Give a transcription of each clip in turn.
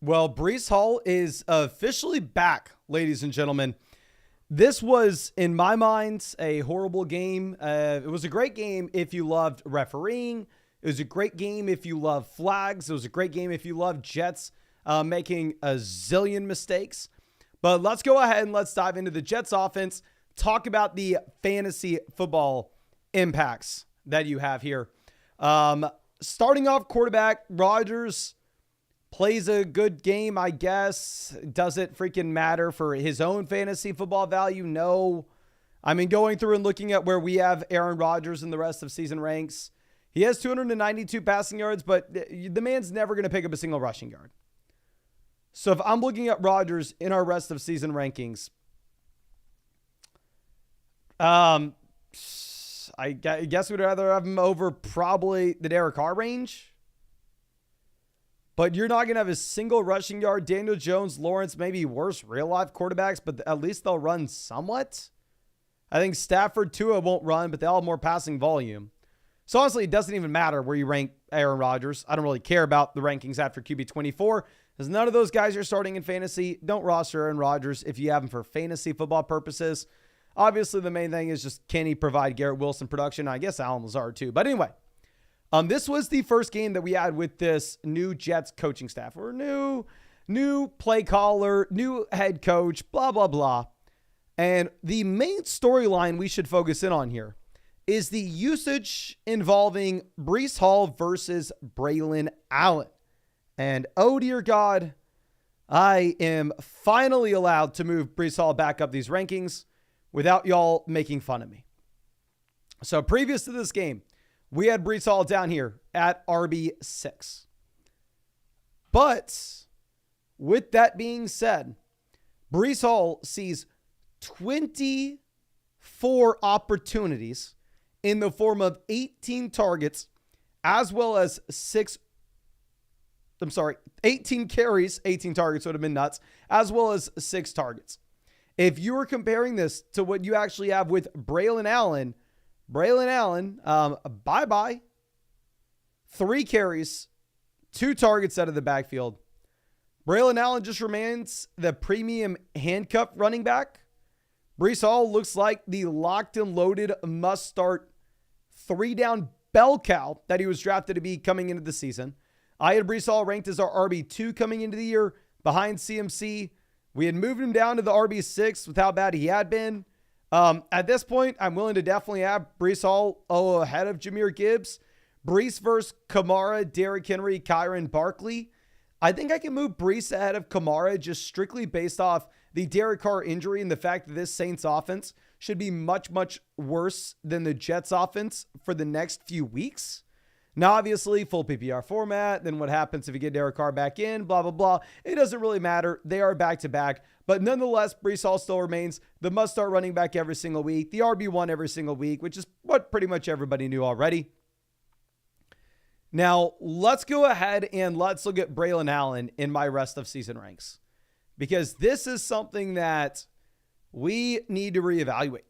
Well, Breece Hall is officially back, ladies and gentlemen. This was, in my mind, a horrible game. It was a great game if you loved refereeing. It was a great game if you love flags. It was a great game if you love Jets making a zillion mistakes. But let's go ahead and let's dive into the Jets offense, talk about the fantasy football impacts that you have here. Starting off, quarterback Rodgers plays a good game, I guess. Does it freaking matter for his own fantasy football value? No. I mean, going through and looking at where we have Aaron Rodgers in the rest of season ranks, he has 292 passing yards, but the man's never going to pick up a single rushing yard. So if I'm looking at Rodgers in our rest of season rankings, I guess we'd rather have him over probably the Derek Carr range. But you're not going to have a single rushing yard. Daniel Jones, Lawrence, maybe worse real-life quarterbacks, but at least they'll run somewhat. I think Stafford, Tua won't run, but they all have more passing volume. So honestly, it doesn't even matter where you rank Aaron Rodgers. I don't really care about the rankings after QB 24, because none of those guys you're starting in fantasy. Don't roster Aaron Rodgers if you have him for fantasy football purposes. Obviously, the main thing is just, can he provide Garrett Wilson production? I guess Allen Lazard too. But anyway, this was the first game that we had with this new Jets coaching staff. Or new play caller, new head coach, blah, blah, blah. And the main storyline we should focus in on here is the usage involving Breece Hall versus Braelon Allen. And oh dear God, I am finally allowed to move Breece Hall back up these rankings without y'all making fun of me. So previous to this game, we had Breece Hall down here at RB6. But with that being said, Breece Hall sees 24 opportunities in the form of 18 targets, as well as 18 carries, 18 targets would have been nuts, as well as 6 targets. If you were comparing this to what you actually have with Braelon Allen, bye-bye. 3 carries, 2 targets out of the backfield. Braelon Allen just remains the premium handcuff running back. Breece Hall looks like the locked and loaded must-start 3-down bell cow that he was drafted to be coming into the season. I had Breece Hall ranked as our RB2 coming into the year behind CMC. We had moved him down to the RB6 with how bad he had been. At this point, I'm willing to definitely have Breece Hall ahead of Jahmyr Gibbs. Breece versus Kamara, Derrick Henry, Kyron Barkley. I think I can move Breece ahead of Kamara just strictly based off the Derek Carr injury and the fact that this Saints offense should be much, much worse than the Jets offense for the next few weeks. Now, obviously, full PPR format, then what happens if you get Derek Carr back in, blah, blah, blah. It doesn't really matter. They are back-to-back. But nonetheless, Breece Hall still remains the must-start running back every single week, the RB1 every single week, which is what pretty much everybody knew already. Now, let's go ahead and let's look at Braelon Allen in my rest of season ranks, because this is something that we need to reevaluate.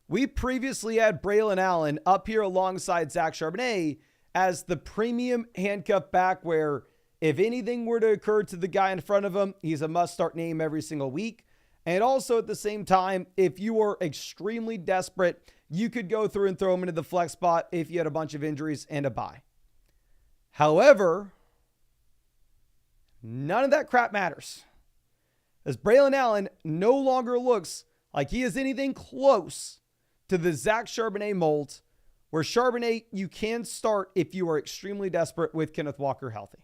We previously had Braelon Allen up here alongside Zach Charbonnet as the premium handcuff back, where if anything were to occur to the guy in front of him, he's a must-start name every single week. And also at the same time, if you were extremely desperate, you could go through and throw him into the flex spot if you had a bunch of injuries and a bye. However, none of that crap matters, as Braelon Allen no longer looks like he is anything close to the Zach Charbonnet mold, where Charbonnet you can start if you are extremely desperate with Kenneth Walker healthy.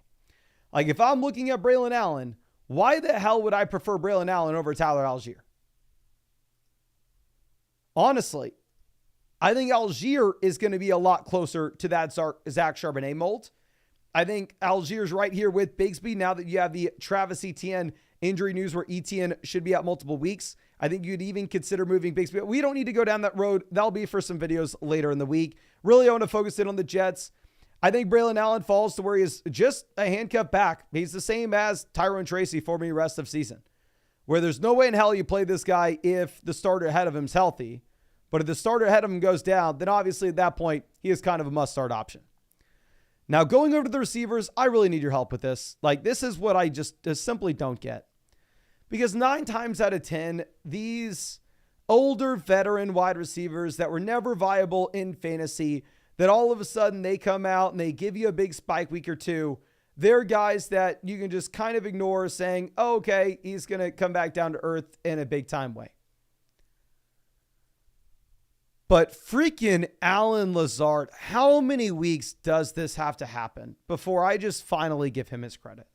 Like, if I'm looking at Braelon Allen, why the hell would I prefer Braelon Allen over Tyler Algier? Honestly, I think Algier is going to be a lot closer to that Zach Charbonnet mold. I think Algier's right here with Bigsby now that you have the Travis Etienne injury news where Etienne should be out multiple weeks. I think you'd even consider moving Bigsby. We don't need to go down that road. That'll be for some videos later in the week. Really, I want to focus in on the Jets. I think Braelon Allen falls to where he is just a handcuff back. He's the same as Tyrone Tracy for me rest of season, where there's no way in hell you play this guy if the starter ahead of him is healthy. But if the starter ahead of him goes down, then obviously at that point, he is kind of a must-start option. Now, going over to the receivers, I really need your help with this. Like, this is what I just simply don't get. Because 9 times out of 10, these older veteran wide receivers that were never viable in fantasy, that all of a sudden they come out and they give you a big spike week or two, they're guys that you can just kind of ignore, saying, oh, okay, he's going to come back down to earth in a big time way. But freaking Allen Lazard, how many weeks does this have to happen before I just finally give him his credit?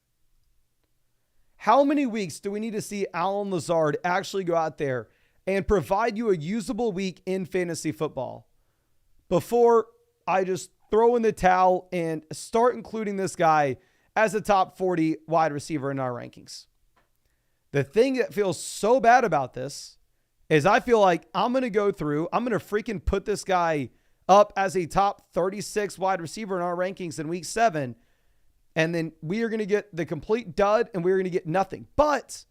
How many weeks do we need to see Allen Lazard actually go out there and provide you a usable week in fantasy football before I just throw in the towel and start including this guy as a top 40 wide receiver in our rankings? The thing that feels so bad about this is I feel like I'm going to go through, I'm going to freaking put this guy up as a top 36 wide receiver in our rankings in week 7. And then we are going to get the complete dud and we're going to get nothing. But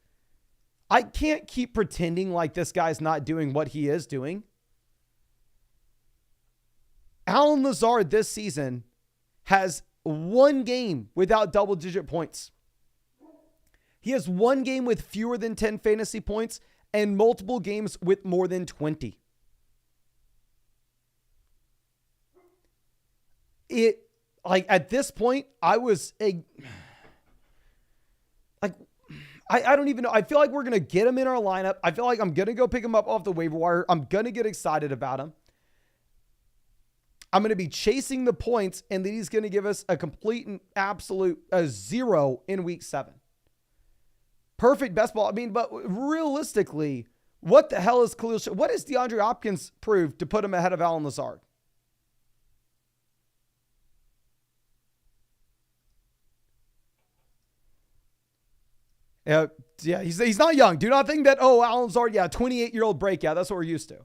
I can't keep pretending like this guy's not doing what he is doing. Allen Lazard this season has 1 game without double-digit points. He has 1 game with fewer than 10 fantasy points and multiple games with more than 20. At this point, I don't even know. I feel like we're going to get him in our lineup. I feel like I'm going to go pick him up off the waiver wire. I'm going to get excited about him. I'm going to be chasing the points, and then he's going to give us a complete and absolute 0 in week 7. Perfect best ball. I mean, but realistically, what the hell is Khalil? What has DeAndre Hopkins proved to put him ahead of Allen Lazard? Yeah, he's not young. Do not think that, Allen Lazard, 28-year-old breakout. That's what we're used to.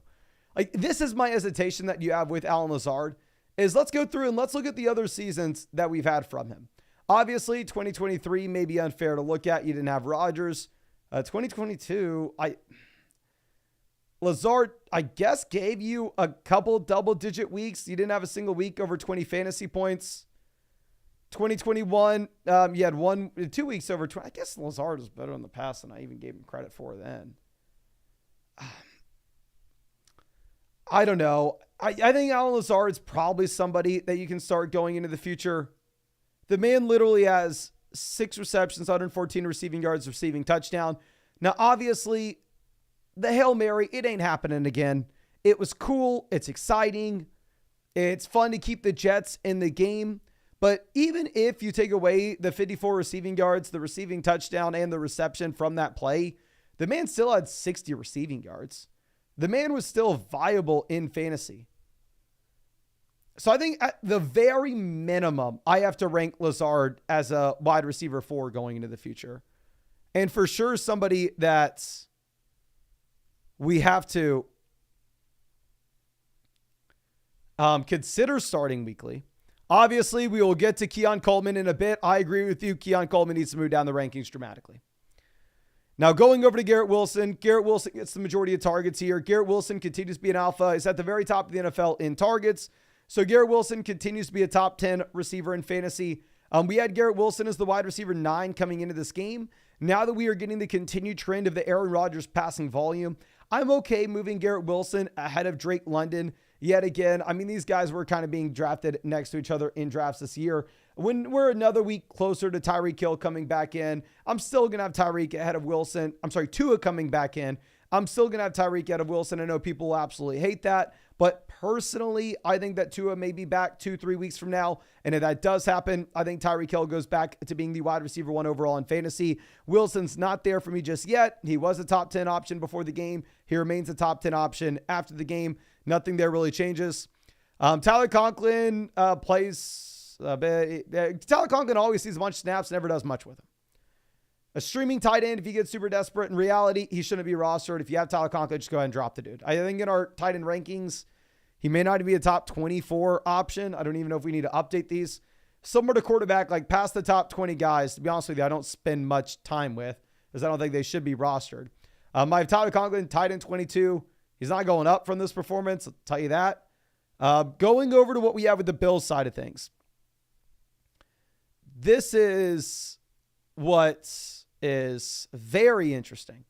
Like, this is my hesitation that you have with Allen Lazard, is let's go through and let's look at the other seasons that we've had from him. Obviously, 2023 may be unfair to look at. You didn't have Rodgers. 2022, Lazard, I guess, gave you a couple double-digit weeks. You didn't have a single week over 20 fantasy points. 2021, you had 2 weeks over 20. I guess Lazard was better in the past than I even gave him credit for then. I don't know. I think Allen Lazard is probably somebody that you can start going into the future. The man literally has 6 receptions, 114 receiving yards, receiving touchdown. Now, obviously, the Hail Mary, it ain't happening again. It was cool. It's exciting. It's fun to keep the Jets in the game. But even if you take away the 54 receiving yards, the receiving touchdown, and the reception from that play, the man still had 60 receiving yards. The man was still viable in fantasy. So I think at the very minimum, I have to rank Lazard as a wide receiver 4 going into the future. And for sure, somebody that we have to consider starting weekly. Obviously, we will get to Keon Coleman in a bit. I agree with you. Keon Coleman needs to move down the rankings dramatically. Now, going over to Garrett Wilson. Garrett Wilson gets the majority of targets here. Garrett Wilson continues to be an alpha. He's at the very top of the NFL in targets. So Garrett Wilson continues to be a top 10 receiver in fantasy. We had Garrett Wilson as the wide receiver 9 coming into this game. Now that we are getting the continued trend of the Aaron Rodgers passing volume, I'm okay moving Garrett Wilson ahead of Drake London yet again. I mean, these guys were kind of being drafted next to each other in drafts this year. When we're another week closer to Tyreek Hill coming back in, I'm still going to have Tyreek ahead of Wilson. Tua coming back in. I'm still going to have Tyreek ahead of Wilson. I know people will absolutely hate that, but personally, I think that Tua may be back 2-3 weeks from now. And if that does happen, I think Tyreek Hill goes back to being the wide receiver 1 overall in fantasy. Wilson's not there for me just yet. He was a top 10 option before the game. He remains a top 10 option after the game. Nothing there really changes. Tyler Conklin plays a bit. Tyler Conklin always sees a bunch of snaps, never does much with him. A streaming tight end, if you get super desperate, in reality, he shouldn't be rostered. If you have Tyler Conklin, just go ahead and drop the dude. I think in our tight end rankings, he may not be a top 24 option. I don't even know if we need to update these. Somewhere to quarterback, like past the top 20 guys, to be honest with you, I don't spend much time with because I don't think they should be rostered. I have Tyler Conklin, tight end 22. He's not going up from this performance, I'll tell you that. Going over to what we have with the Bills side of things. this is what is very interesting.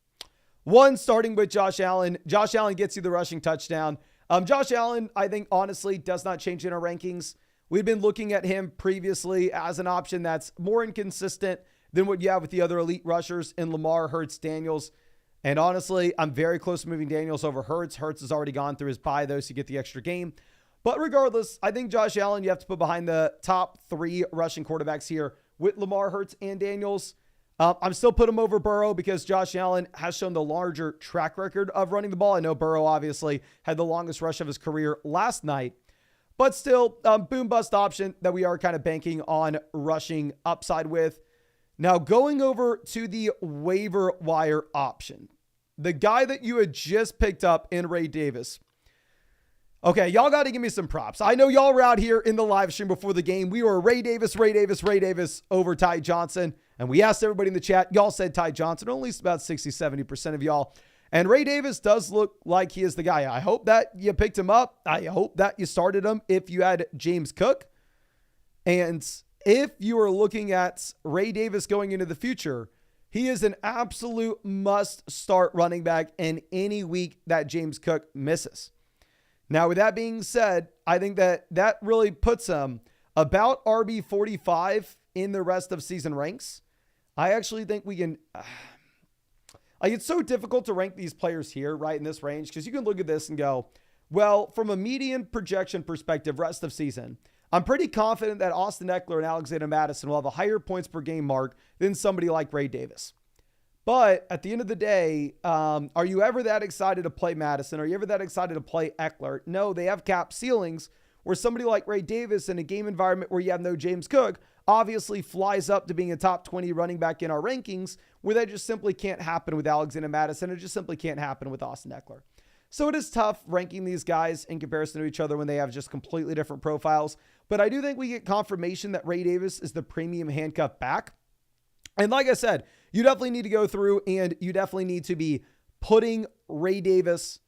One, starting with Josh Allen. Josh Allen gets you the rushing touchdown. Josh Allen, I think, honestly, does not change in our rankings. We've been looking at him previously as an option that's more inconsistent than what you have with the other elite rushers in Lamar, Hurts, Daniels. And honestly, I'm very close to moving Daniels over Hurts. Hurts has already gone through his bye, though, so you get the extra game. But regardless, I think Josh Allen, you have to put behind the top 3 rushing quarterbacks here with Lamar, Hurts, and Daniels. I'm still putting him over Burrow because Josh Allen has shown the larger track record of running the ball. I know Burrow obviously had the longest rush of his career last night, but still boom bust option that we are kind of banking on rushing upside with. Now going over to the waiver wire option, the guy that you had just picked up in Ray Davis. Okay, y'all got to give me some props. I know y'all were out here in the live stream before the game. We were Ray Davis over Ty Johnson. And we asked everybody in the chat. Y'all said Ty Johnson, or at least about 60-70% of y'all. And Ray Davis does look like he is the guy. I hope that you picked him up. I hope that you started him if you had James Cook. And if you are looking at Ray Davis going into the future, he is an absolute must-start running back in any week that James Cook misses. Now, with that being said, I think that really puts him about RB 45 in the rest of season ranks. I actually think we can, like, it's so difficult to rank these players here, right, in this range, because you can look at this and go, well, from a median projection perspective, rest of season, I'm pretty confident that Austin Eckler and Alexander Mattison will have a higher points per game mark than somebody like Ray Davis. But at the end of the day, are you ever that excited to play Madison? Are you ever that excited to play Eckler? No, they have cap ceilings where somebody like Ray Davis in a game environment where you have no James Cook obviously flies up to being a top 20 running back in our rankings, where that just simply can't happen with Alexander Mattison. It just simply can't happen with Austin Eckler. So it is tough ranking these guys in comparison to each other when they have just completely different profiles. But I do think we get confirmation that Ray Davis is the premium handcuff back. And like I said, you definitely need to go through and you definitely need to be putting Ray Davis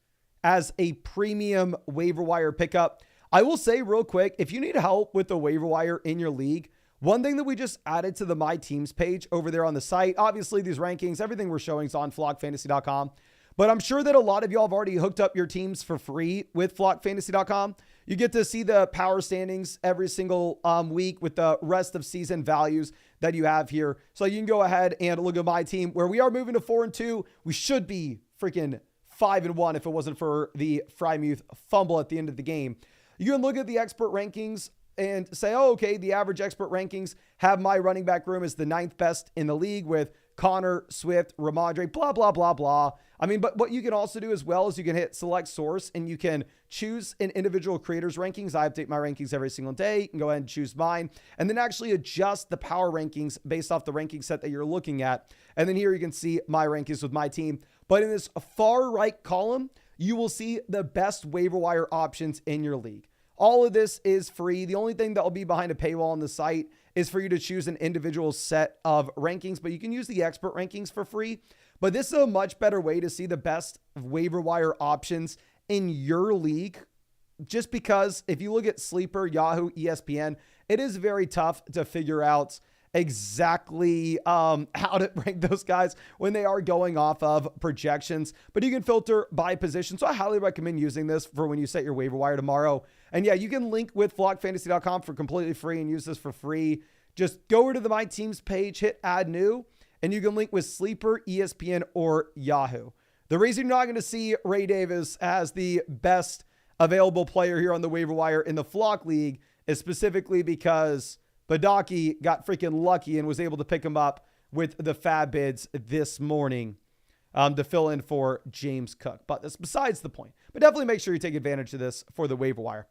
as a premium waiver wire pickup. I will say real quick, if you need help with the waiver wire in your league, one thing that we just added to the My Teams page over there on the site, obviously these rankings, everything we're showing is on flockfantasy.com, but I'm sure that a lot of y'all have already hooked up your teams for free with flockfantasy.com. You get to see the power standings every single week with the rest of season values that you have here. So you can go ahead and look at my team where we are moving to 4-2. We should be freaking 5-1 if it wasn't for the Frymuth fumble at the end of the game. You can look at the expert rankings and say, oh, okay, the average expert rankings have my running back room as the 9th best in the league with Connor, Swift, Ramondre, blah, blah, blah, blah. I mean, but what you can also do as well is you can hit select source and you can choose an individual creator's rankings. I update my rankings every single day. You can go ahead and choose mine and then actually adjust the power rankings based off the ranking set that you're looking at. And then here you can see my rankings with my team. But in this far right column, you will see the best waiver wire options in your league. All of this is free. The only thing that will be behind a paywall on the site is for you to choose an individual set of rankings, but you can use the expert rankings for free. But this is a much better way to see the best waiver wire options in your league. Just because if you look at Sleeper, Yahoo, ESPN, it is very tough to figure out exactly how to rank those guys when they are going off of projections, but you can filter by position. So I highly recommend using this for when you set your waiver wire tomorrow. And yeah, you can link with flockfantasy.com for completely free and use this for free. Just go over to the My Teams page, hit add new, and you can link with Sleeper, ESPN, or Yahoo. The reason you're not going to see Ray Davis as the best available player here on the waiver wire in the Flock League is specifically because Badaki got freaking lucky and was able to pick him up with the fab bids this morning to fill in for James Cook. But that's besides the point. But definitely make sure you take advantage of this for the waiver wire.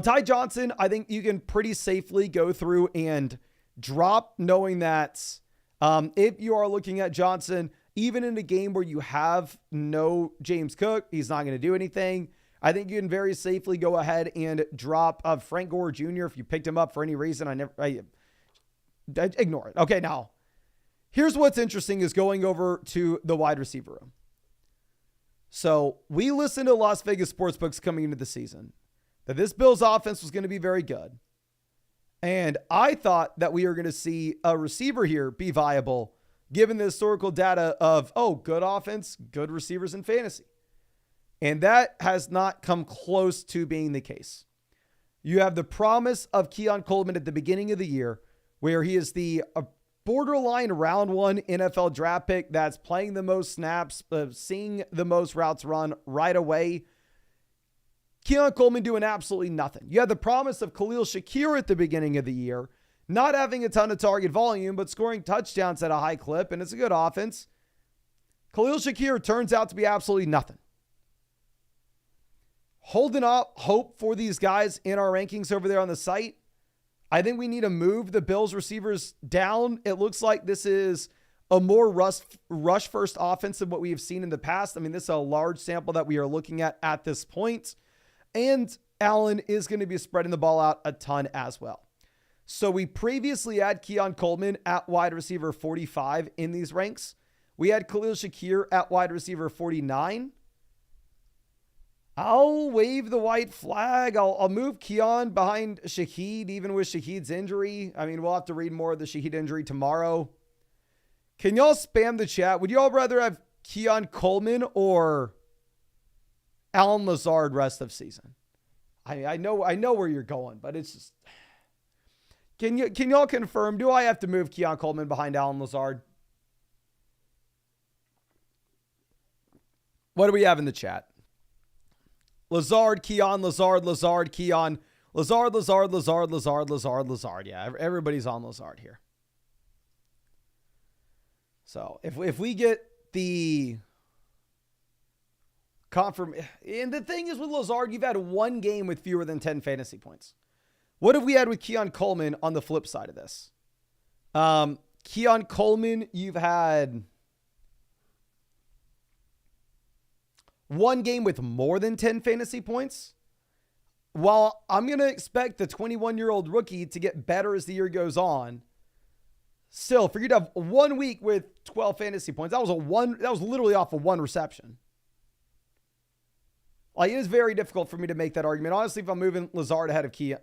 Ty Johnson, I think you can pretty safely go through and drop, knowing that if you are looking at Johnson, even in a game where you have no James Cook, he's not going to do anything. I think you can very safely go ahead and drop Frank Gore Jr. if you picked him up for any reason. I ignore it. Okay, now, here's what's interesting is going over to the wide receiver room. So we listened to Las Vegas sportsbooks coming into the season that this Bills offense was going to be very good. And I thought that we were going to see a receiver here be viable, given the historical data of, good offense, good receivers in fantasy. And that has not come close to being the case. You have the promise of Keon Coleman at the beginning of the year, where he is the borderline round one NFL draft pick that's playing the most snaps, seeing the most routes run right away. Keon Coleman doing absolutely nothing. You had the promise of Khalil Shakir at the beginning of the year, not having a ton of target volume, but scoring touchdowns at a high clip, and it's a good offense. Khalil Shakir turns out to be absolutely nothing. Holding up hope for these guys in our rankings over there on the site. I think we need to move the Bills receivers down. It looks like this is a more rush first offense than what we have seen in the past. I mean, this is a large sample that we are looking at this point. And Allen is going to be spreading the ball out a ton as well. So we previously had Keon Coleman at wide receiver 45 in these ranks. We had Khalil Shakir at wide receiver 49. I'll wave the white flag. I'll move Keon behind Shaheed, even with Shaheed's injury. I mean, we'll have to read more of the Shaheed injury tomorrow. Can y'all spam the chat? Would y'all rather have Keon Coleman or Allen Lazard rest of season? I know where you're going, but it's just, can y'all confirm? Do I have to move Keon Coleman behind Allen Lazard? What do we have in the chat? Lazard, Keon, Lazard, Lazard, Keon, Lazard, Lazard, Lazard, Lazard, Lazard, Lazard. Yeah, everybody's on Lazard here. So if we get the confirm, and the thing is with Lazard, you've had one game with fewer than 10 fantasy points. What have we had with Keon Coleman on the flip side of this? Keon Coleman, you've had one game with more than 10 fantasy points. While I'm going to expect the 21-year-old rookie to get better as the year goes on, still, for you to have 1 week with 12 fantasy points, that was literally off of one reception. Like, it is very difficult for me to make that argument. Honestly, if I'm moving Lazard ahead of Keon,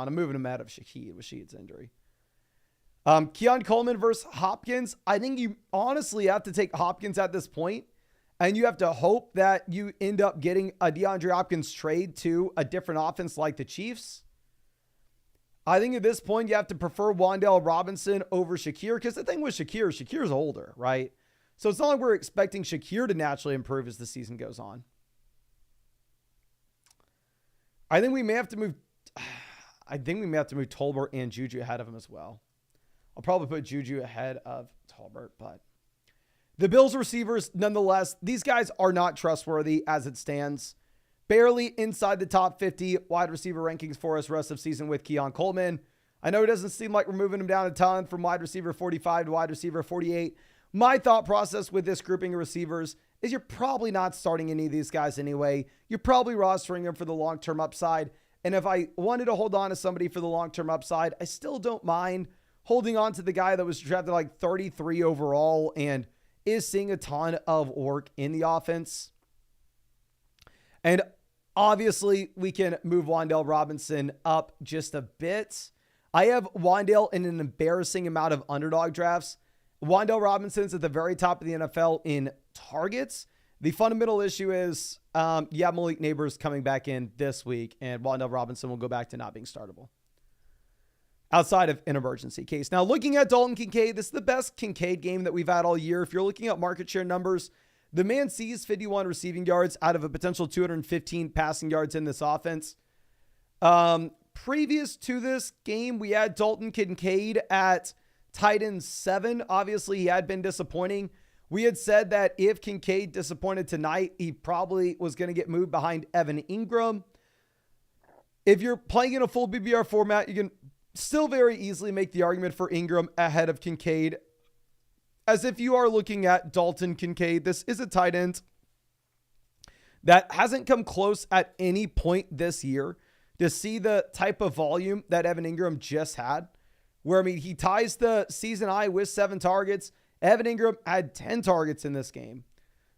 I'm moving him ahead of Shaheed with Shaheed's injury. Keon Coleman versus Hopkins. I think you honestly have to take Hopkins at this point. And you have to hope that you end up getting a DeAndre Hopkins trade to a different offense like the Chiefs. I think at this point, you have to prefer Wan'Dale Robinson over Shakir. Because the thing with Shakir's older, right? So it's not like we're expecting Shakir to naturally improve as the season goes on. I think we may have to move Tolbert and Juju ahead of him as well. I'll probably put Juju ahead of Tolbert, but the Bills receivers, nonetheless, these guys are not trustworthy as it stands. Barely inside the top 50 wide receiver rankings for us rest of season with Keon Coleman. I know it doesn't seem like we're moving him down a ton from wide receiver 45 to wide receiver 48. My thought process with this grouping of receivers is you're probably not starting any of these guys anyway. You're probably rostering them for the long-term upside. And if I wanted to hold on to somebody for the long-term upside, I still don't mind holding on to the guy that was drafted like 33 overall and is seeing a ton of work in the offense. And obviously, we can move Wan'Dale Robinson up just a bit. I have Wan'Dale in an embarrassing amount of underdog drafts. Wan'Dale Robinson's at the very top of the NFL in targets. The fundamental issue is, Malik Neighbors coming back in this week, and Wan'Dale Robinson will go back to not being startable outside of an emergency case. Now, looking at Dalton Kincaid, this is the best Kincaid game that we've had all year. If you're looking at market share numbers, the man sees 51 receiving yards out of a potential 215 passing yards in this offense. Previous to this game, we had Dalton Kincaid at tight end 7. Obviously, he had been disappointing. We had said that if Kincaid disappointed tonight, he probably was going to get moved behind Evan Ingram. If you're playing in a full BBR format, you can still very easily make the argument for Ingram ahead of Kincaid. As if you are looking at Dalton Kincaid, this is a tight end that hasn't come close at any point this year to see the type of volume that Evan Ingram just had, where, I mean, he ties the season high with 7 targets. Evan Ingram had 10 targets in this game.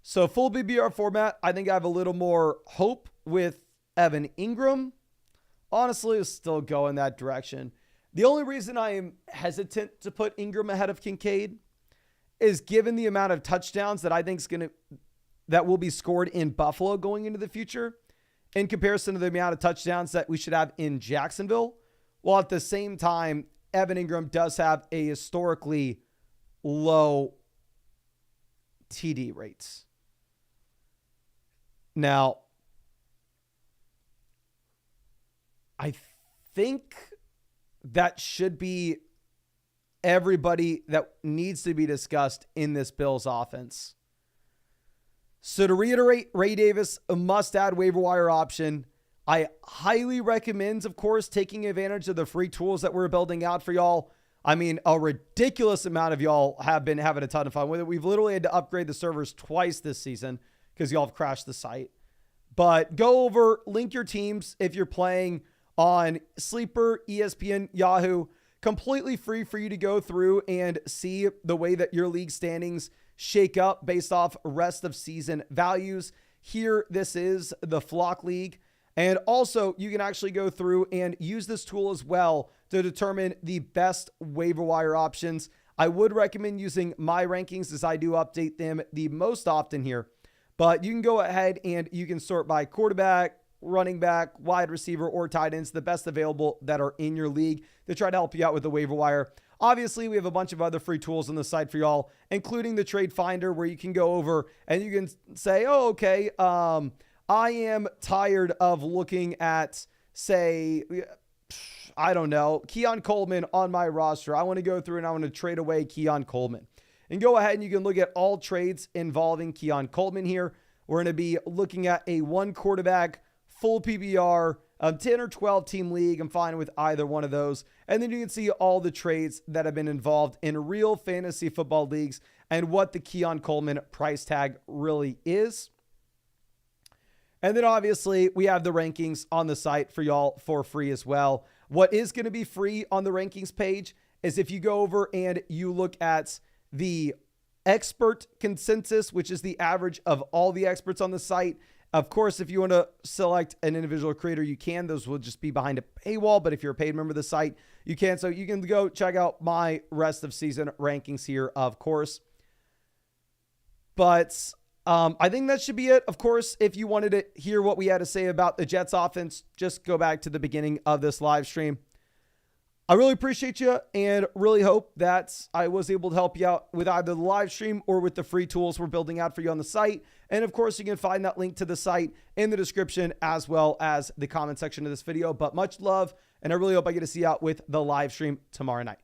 So full BBR format, I think I have a little more hope with Evan Ingram. Honestly, it's still go in that direction. The only reason I am hesitant to put Ingram ahead of Kincaid is given the amount of touchdowns that I think that will be scored in Buffalo going into the future in comparison to the amount of touchdowns that we should have in Jacksonville. While at the same time, Evan Ingram does have a historically low TD rates. Now, I think that should be everybody that needs to be discussed in this Bills offense. So to reiterate, Ray Davis, a must-add waiver wire option. I highly recommend, of course, taking advantage of the free tools that we're building out for y'all. I mean, a ridiculous amount of y'all have been having a ton of fun with it. We've literally had to upgrade the servers twice this season because y'all have crashed the site. But go over, link your teams if you're playing on Sleeper, ESPN, Yahoo. Completely free for you to go through and see the way that your league standings shake up based off rest of season values. Here, this is the Flock League. And also, you can actually go through and use this tool as well to determine the best waiver wire options. I would recommend using my rankings as I do update them the most often here. But you can go ahead and you can sort by quarterback, running back, wide receiver, or tight ends, the best available that are in your league to try to help you out with the waiver wire. Obviously, we have a bunch of other free tools on the site for y'all, including the trade finder where you can go over and you can say, oh, okay, I am tired of looking at, say, I don't know, Keon Coleman on my roster. I want to go through and I want to trade away Keon Coleman. And go ahead and you can look at all trades involving Keon Coleman here. We're going to be looking at a one quarterback, full PPR, 10 or 12 team league. I'm fine with either one of those. And then you can see all the trades that have been involved in real fantasy football leagues and what the Keon Coleman price tag really is. And then obviously we have the rankings on the site for y'all for free as well. What is going to be free on the rankings page is if you go over and you look at the expert consensus, which is the average of all the experts on the site. Of course, if you want to select an individual creator, you can. Those will just be behind a paywall. But if you're a paid member of the site, you can. So you can go check out my rest of season rankings here, of course. But I think that should be it. Of course, if you wanted to hear what we had to say about the Jets offense, just go back to the beginning of this live stream. I really appreciate you and really hope that I was able to help you out with either the live stream or with the free tools we're building out for you on the site. And of course, you can find that link to the site in the description as well as the comment section of this video. But much love, and I really hope I get to see you out with the live stream tomorrow night.